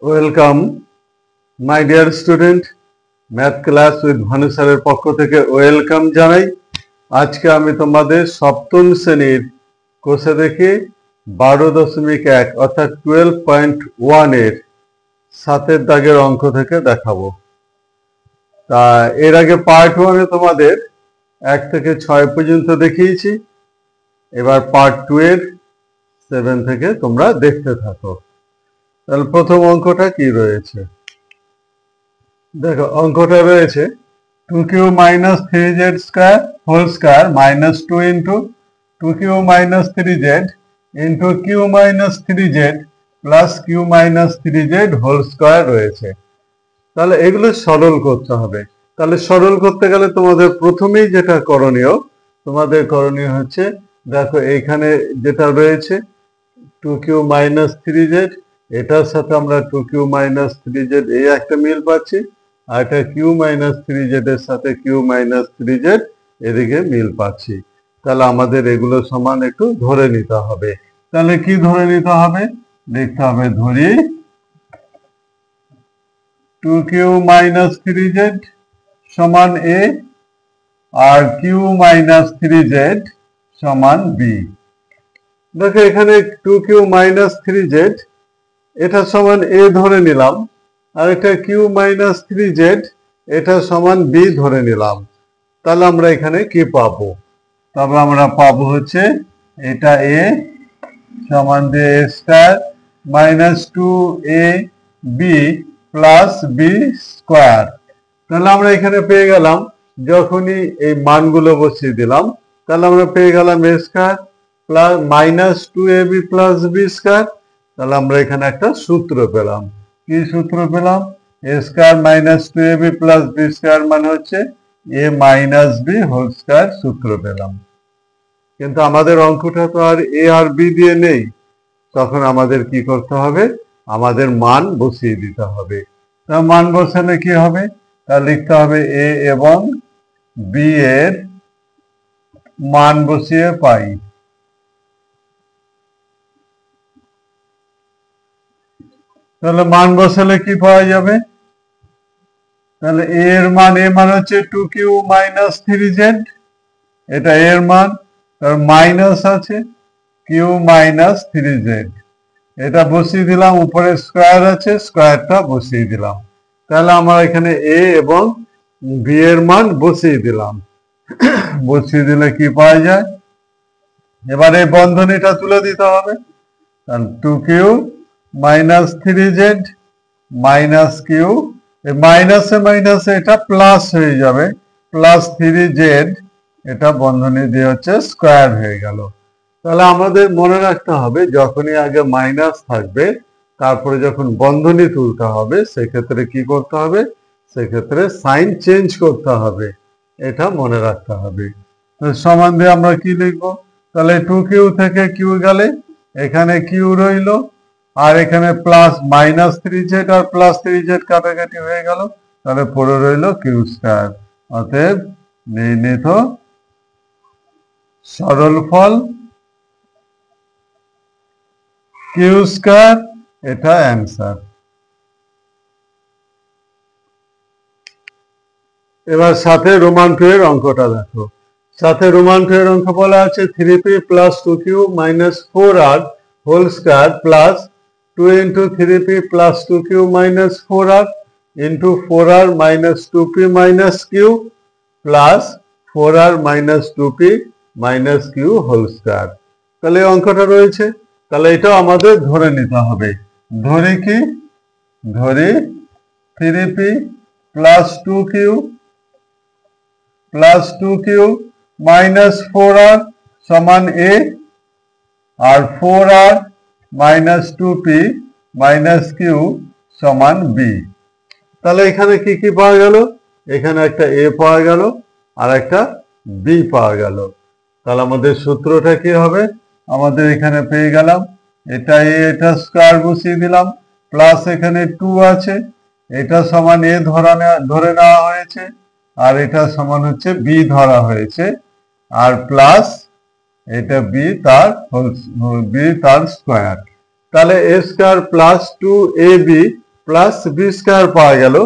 Welcome my dear student, math class with Bhanu স্যারের পক্ষ থেকে ওয়েলকাম জানাই। আজকে আমি তোমাদের সপ্তম শ্রেণীর কোষে দেখি 12.1 অর্থাৎ 12.1 এর 7 দাগের অঙ্ক থেকে দেখাবো। তা এর আগে পার্ট 1 এ তোমাদের 1 থেকে 6 পর্যন্ত দেখিয়েছি। এবার পার্ট 2 এর 7 থেকে তোমরা দেখতে থাকো। তাহলে প্রথম অঙ্কটা কি রয়েছে দেখো। অঙ্কটা রয়েছে 2q minus 3z square whole square minus 2 into 2q minus 3z into q minus 3z plus q minus 3z whole square রয়েছে। তাহলে এগুলো সরল করতে হবে। তাহলে সরল করতে গেলে তোমাদের প্রথমেই যেটা করণীয় হচ্ছে, দেখো এইখানে যেটা রয়েছে 2q minus 3z, এটার সাথে আমরা 2q minus 3z এই একটা মিল পাচ্ছি, আর এটা q minus 3z এর সাথে q minus 3z এদিকে মিল পাচ্ছি। তাহলে আমাদের এগুলো সমান একটু ধরে নিতে হবে। তাহলে কি ধরে নিতে হবে? লিখতে হবে ধরি 2q minus 3z সমান a R q minus 3z সমান b। দেখো এখানে 2q minus 3z এটা সমান a ধরে নিলাম, আর এটা q minus 3z এটা সমান b ধরে নিলাম। তাহলে আমরা এখানে কি পাবো? তবে আমরা পাবো হচ্ছে এটা a সমান দিয়ে a square minus 2ab plus b square. তাহলে আমরা এখানে পেয়ে গেলাম, যখনই এই মানগুলো বসিয়ে দিলাম, তাহলে আমরা পেয়ে গেলাম a square plus minus 2ab plus b square. তাহলে আমরা এখানে একটা সূত্র পেলাম। কি সূত্র পেলাম? a square minus 2ab plus b square মানে হচ্ছে a minus b whole square সূত্র পেলাম। কিন্তু আমাদের অঙ্কটা তো আর a আর b দিয়ে নেই, তখন আমাদের কি করতে হবে? আমাদের মান বসিয়ে দিতে হবে। তা মান বসালে কি হবে? তা লিখতে হবে a এবং b এর মান বসিয়ে পাই। তাহলে মান বসালে কি পাওয়া যাবে? তাহলে a এর মান, a মান হচ্ছে 2q minus 3z, এটা a এর মান, তার মাইনাস আছে q minus 3z, এটা বসিয়ে দিলাম, উপরে স্কয়ার আছে, স্কয়ারটা বসিয়ে দিলাম। তাহলে আমরা এখানে a এবং b এর মান বসিয়ে দিলাম। বসিয়ে দিলে কি পাওয়া যায়? এবারে বন্ধনীটা তুলে দিতে হবে। 2q minus 3z minus q, মাইনাসে মাইনাসে এটা প্লাস হয়ে যাবে, প্লাস 3z, এটা বন্ধনী দিয়ে হচ্ছে স্কয়ার হয়ে গেল। তাহলে আমাদের মনে রাখতে হবে, যখনই আগে মাইনাস থাকবে তারপরে যখন বন্ধনী তুলতে হবে, সেক্ষেত্রে কি করতে হবে? সেক্ষেত্রে সাইন চেঞ্জ করতে হবে, এটা মনে রাখতে হবে। সমান দিয়ে আমরা কি লিখবো? তাহলে 2q থেকে q গেলে এখানে q রইল, আর এখানে প্লাস মাইনাস 3z আর প্লাস 3z কাটাকাটি হয়ে গেল, তাহলে পড়ে রইল q স্কয়ার। অতএব নির্ণীত সরল ফল q স্কয়ার, এটা অ্যান্সার। এবার সাথে রোমান 2 এর অঙ্কটা দেখো। সাথে রোমান 2 এর অঙ্ক বলা আছে 3p plus 2q minus 4r whole square plus 2 into 3p plus 2q minus 4r into 4r minus 2p minus q plus 4r minus 2p minus q whole square। তাহলে এই অঙ্কটা রয়েছে। তাহলে এটাও আমাদের ধরে নিতে হবে। ধরি কি? ধরি 3p plus 2q plus 2q minus 4r সমান a, আর 4r minus 2p minus q সমান b। তাহলে এখানে কি কি পাওয়া গেল? এখানে একটা a পাওয়া গেল আর একটা b পাওয়া গেল। তাহলে আমাদের সূত্রটা কি হবে? আমাদের এখানে পেয়ে গেলাম, এটা a, এটা স্কয়ার বসিয়ে দিলাম, প্লাস এখানে 2 আছে, এটা সমান a ধরে নেওয়া হয়েছে, আর এটা সমান হচ্ছে b ধরা হয়েছে, আর প্লাস এটা b তার স্কয়ার। তাহলে a square plus 2ab plus B square পাওয়া গেল।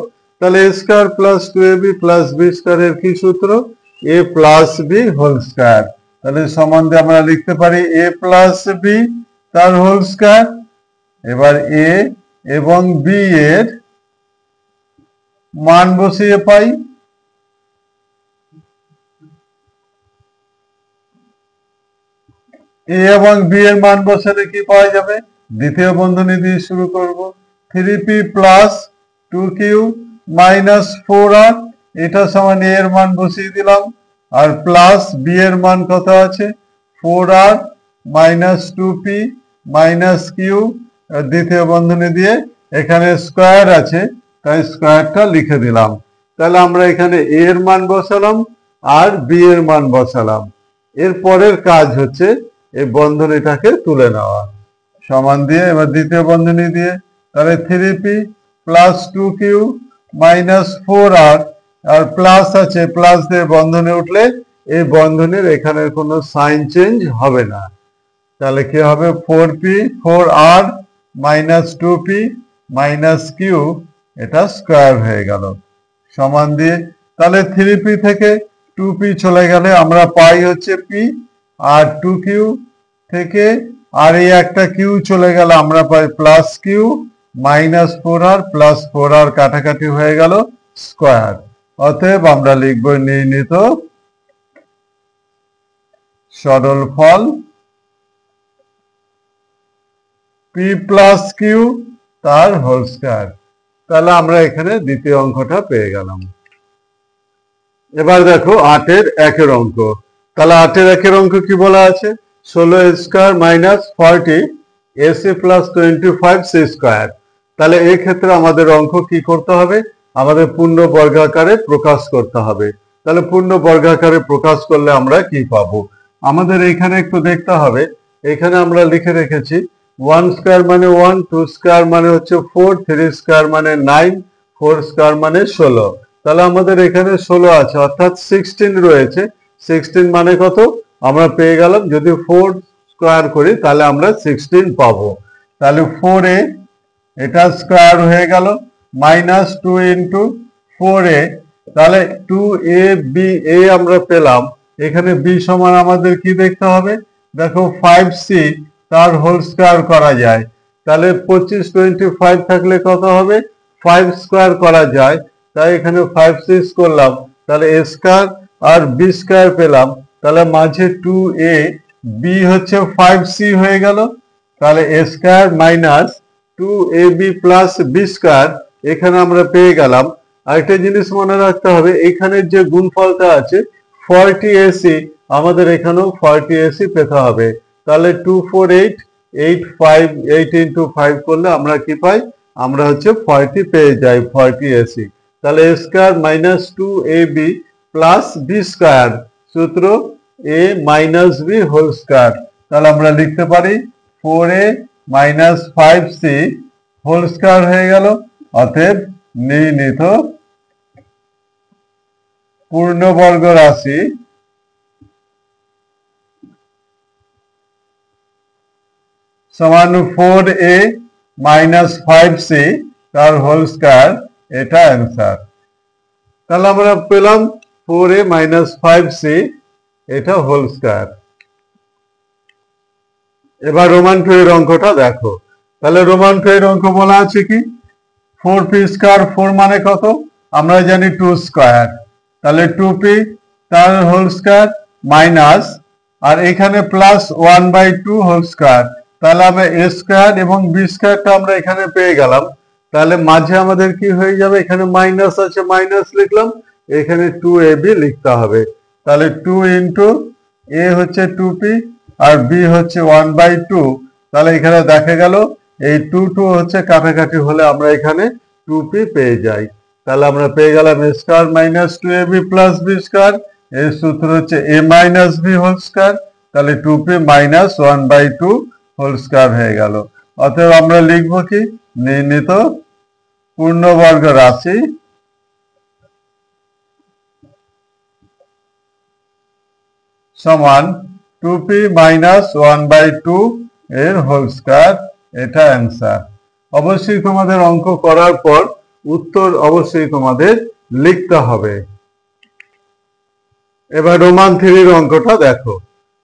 তাহলে A square plus 2ab plus B স্কয়ারের কি সূত্র? A plus B whole square. তাহলে সম্বন্ধে আমরা লিখতে পারি এ প্লাস বি তার হোল স্কয়ার। এবার এ এবং বি এর মান বসিয়ে পাই। এ এবং বি এর মান বসালে কি পাওয়া যাবে? দ্বিতীয় বন্ধনী দিয়ে শুরু করব। 3p plus 2q minus 4r, এটা সমান এ এর মান বসিয়ে দিলাম। আর প্লাস বি এর মান কত আছে? 4r minus 2p minus Q, দ্বিতীয় বন্ধনী দিয়ে এখানে স্কয়ার আছে তাই স্কয়ারটা লিখে দিলাম। তাহলে আমরা এখানে এ এর মান বসালাম আর বি এর মান বসালাম। এর পরের কাজ হচ্ছে এই বন্ধনীটাকে তুলে নেওয়া। সমান দিয়ে এবার দ্বিতীয় বন্ধনী দিয়ে, তাহলে 3p plus 2q minus 4r, আর প্লাস আছে, প্লাস দিয়ে বন্ধনে উঠলে এই বন্ধনীর এখানের কোনো সাইন চেঞ্জ হবে না। তাহলে কি হবে? 4p 4r minus 2p minus q, এটা স্কয়ার হয়ে গেল। সমান দিয়ে তাহলে 3p থেকে 2p চলে গেলে আমরা পাই হচ্ছে p, আর 2q থেকে আর এই একটা কিউ চলে গেল আমরা পাই plus Q minus 4r plus 4r কাটাকাটি হয়ে গেল স্কয়ার। অতএব আমরা লিখব নির্ণীত সরল ফল p প্লাস কিউ তার হোল স্কয়ার। তাহলে আমরা এখানে দ্বিতীয় অঙ্কটা পেয়ে গেলাম। এবার দেখো 8-এর 1-এর অঙ্ক। তাহলে 8-এর 1-এর অঙ্ক কি বলা আছে? 16 square minus 40 AC plus 25 C square. তাহলে এই ক্ষেত্রে আমাদের অঙ্ক কি করতে হবে? আমাদের পূর্ণ বর্গাকারে প্রকাশ করতে হবে। তাহলে পূর্ণ বর্গাকারে প্রকাশ করলে আমরা কি পাবো? আমাদের এখানে একটু দেখতে হবে। এখানে আমরা লিখে রেখেছি 1 স্কয়ার মানে 1, 2 স্কয়ার মানে হচ্ছে 4, 3 স্কয়ার মানে 9, 4 স্কয়ার মানে 16। তাহলে আমাদের এখানে 16 আছে, অর্থাৎ 16 রয়েছে। 16 মানে কত? আমরা পেয়ে গেলাম, যদি 4 স্কয়ার করি তাহলে আমরা 16 পাবো। তাহলে 4a এটা স্কয়ার হয়ে গেল মাইনাস 2 ইন্টু 4a, তাহলে 2ab আমরা পেলাম। এখানে b সমান আমাদের কি দেখতে হবে? দেখো 5c তার হোল স্কয়ার করা যায়। তাহলে 25 25 থাকলে কত হবে? 5 স্কয়ার করা যায়, তাই এখানে 5c করলাম। তাহলে a স্কয়ার আর b স্কয়ার পেলাম। তাহলে মাঝে 2a, b হচ্ছে 5c হয়ে গেল। তাহলে a square minus 2ab plus b square এখানে আমরা পেয়ে গেলাম। আরেকটা জিনিস মনে রাখতে হবে, এখানে যে গুণফলটা আছে 40ac, আমাদের এখানেও 40ac পেতে হবে। তাহলে 248 8 8 ইন্টু 5 করলে আমরা কি পাই? আমরা হচ্ছে 40 পেয়ে যাই, 40ac। তাহলে a square minus 2ab plus b square, সূত্র a minus b whole square. তাহলে আমরা লিখতে পারি 4a minus 5c whole square হয়ে গেল। অতএব নির্ণীত পূর্ণবর্গ রাশি সমান 4a মাইনাস 5c তার হোল স্কয়ার, এটা অ্যান্সার। তাহলে আমরা পেলাম 4a মাইনাস 5c এটা হোল স্কয়ার। এবার রোমান 2 এর অঙ্কটা দেখো। তাহলে রোমান 2 এর অঙ্ক বলা আছে কি? 4p স্কয়ার, 4 মানে কত? আমরা জানি 2 স্কয়ার। তাহলে 2p তার হোল স্কয়ার মাইনাস, আর এখানে প্লাস 1/2 হোল স্কয়ার। তাহলে আমরা a স্কয়ার এবং b স্কয়ারটা আমরা এখানে পেয়ে গেলাম। তাহলে মাঝে আমাদের কি হয়ে যাবে? এখানে মাইনাস আছে, মাইনাস লিখলাম, এখানে 2ab লিখতে হবে। তাহলে 2 ইন্টু a হচ্ছে 2p আর b হচ্ছে 1/2। তাহলে এখানে দেখা গেল এই 2 হচ্ছে কাটাকাটি হলে আমরা এখানে 2p পেয়ে যাই। তাহলে আমরা পেয়ে গেলাম a square minus 2ab plus b square, এর সূত্র হচ্ছে a minus b whole square. তাহলে 2p মাইনাস 1/2 হোল স্কয়ার হয়ে গেল। অতএব আমরা লিখব কি? নির্ণীত পূর্ণবর্গ রাশি সমান 2p মাইনাস 1/2 এর হোল স্কয়ার, এটা অ্যান্সার। অবশ্যই তোমাদের অঙ্ক করার পর উত্তর অবশ্যই তোমাদের লিখতে হবে। এবার রোমান 3 অঙ্কটা দেখো।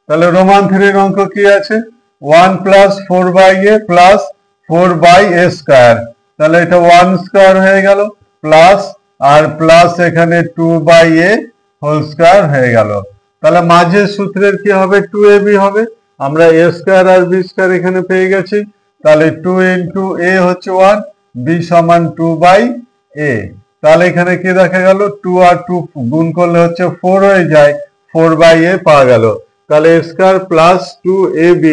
তাহলে রোমান 3 অঙ্ক কি আছে? 1 plus 4/a plus 4/a square. তাহলে এটা 1 স্কয়ার হয়ে গেল, প্লাস আর প্লাস এখানে 2/a হোল স্কয়ার হয়ে গেল। তাহলে মাঝের সূত্রের কি হবে? 2ab হবে। আমরা a স্কয়ার আর b স্কয়ার এখানে পেয়ে গেছি। তাহলে 2 ইনটু a হচ্ছে 1, b সমান 2/a। তাহলে এখানে কি দেখা গেল? 2 আর 2 গুণ করলে হচ্ছে 4 হয়ে যায়, 4/a পাওয়া গেল। তাহলে a square plus 2ab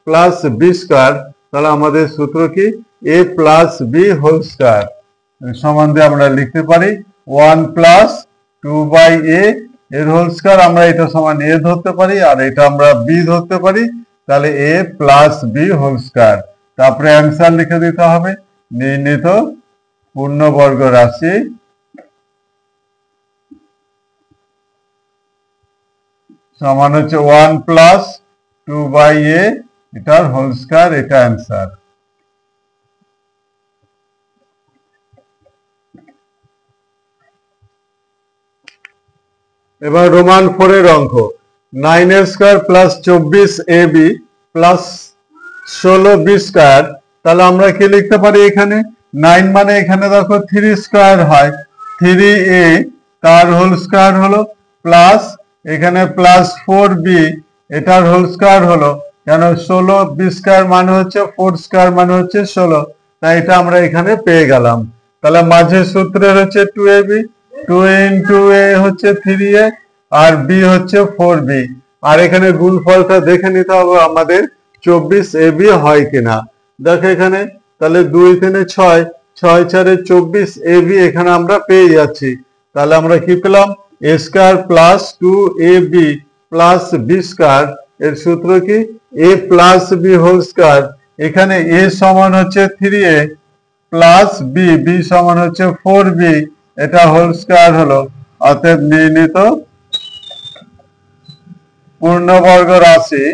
plus b square. তাহলে আমাদের সূত্র কি? a plus b whole square সমান দিয়ে আমরা লিখতে পারি 1 প্লাস 2/a এর হোল স্কয়ার। আমরা এটা সমান a ধরতে পারি আর এটা আমরা b ধরতে পারি। তাহলে a plus b whole square. তারপরে অ্যান্সার লিখে দিতে হবে। নির্ণীত পূর্ণবর্গ রাশি সমান হচ্ছে 1 প্লাস 2/a এটার হোল স্কয়ার, এটা অ্যান্সার। এবার রোমান 4 এর অঙ্ক 9a square plus 24ab plus 16b square. তাহলে আমরা কি লিখতে পারি? এখানে 9 মানে এখানে দেখো 3 স্কয়ার হয়, 3a তার হোল স্কয়ার হলো, প্লাস এখানে প্লাস 4b এটার হোল স্কয়ার হলো। কেন? 16b স্কয়ার মানে হচ্ছে 4 স্কয়ার মানে হচ্ছে 16। তাই এটা আমরা এখানে পেয়ে গেলাম। তাহলে মাঝের সূত্রের হচ্ছে 2ab, 2 ইনটু a হচ্ছে 3a আর b হচ্ছে 4b। আর এখানে গুণফলটা দেখে নিতে হবে আমাদের 24ab হয় কিনা। দেখো এখানে, তাহলে 2 3 6, 6 4 24ab এখানে আমরা পেয়ে যাচ্ছি। তাহলে আমরা কি পেলাম? a square plus 2ab plus b square. এর সূত্র কি? a plus b whole square. এখানে a সমান হচ্ছে 3a প্লাস b, b সমান হচ্ছে 4b, এটা হোল স্কয়ার হলো। অতএব নির্ণীত পূর্ণবর্গ রাশি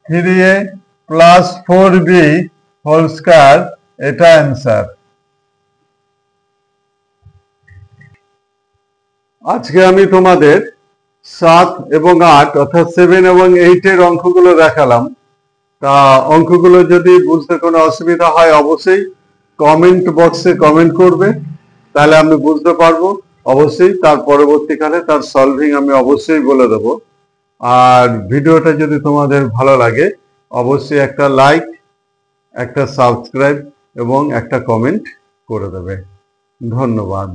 থ্রি এ প্লাস 4b হোল স্কয়ার, এটা অ্যান্সার। আজকে আমি তোমাদের 7 এবং 8 অর্থাৎ 7 এবং 8 এর অঙ্কগুলো দেখালাম। তা অঙ্কগুলো যদি বুঝতে কোনো অসুবিধা হয় অবশ্যই কমেন্ট বক্সে কমেন্ট করবে, তাহলে আমি বুঝতে পারবো। অবশ্যই তার পরবর্তীকালে তার সলভিং আমি অবশ্যই বলে দেব। আর ভিডিওটা যদি তোমাদের ভালো লাগে অবশ্যই একটা লাইক, একটা সাবস্ক্রাইব এবং একটা কমেন্ট করে দেবে। ধন্যবাদ।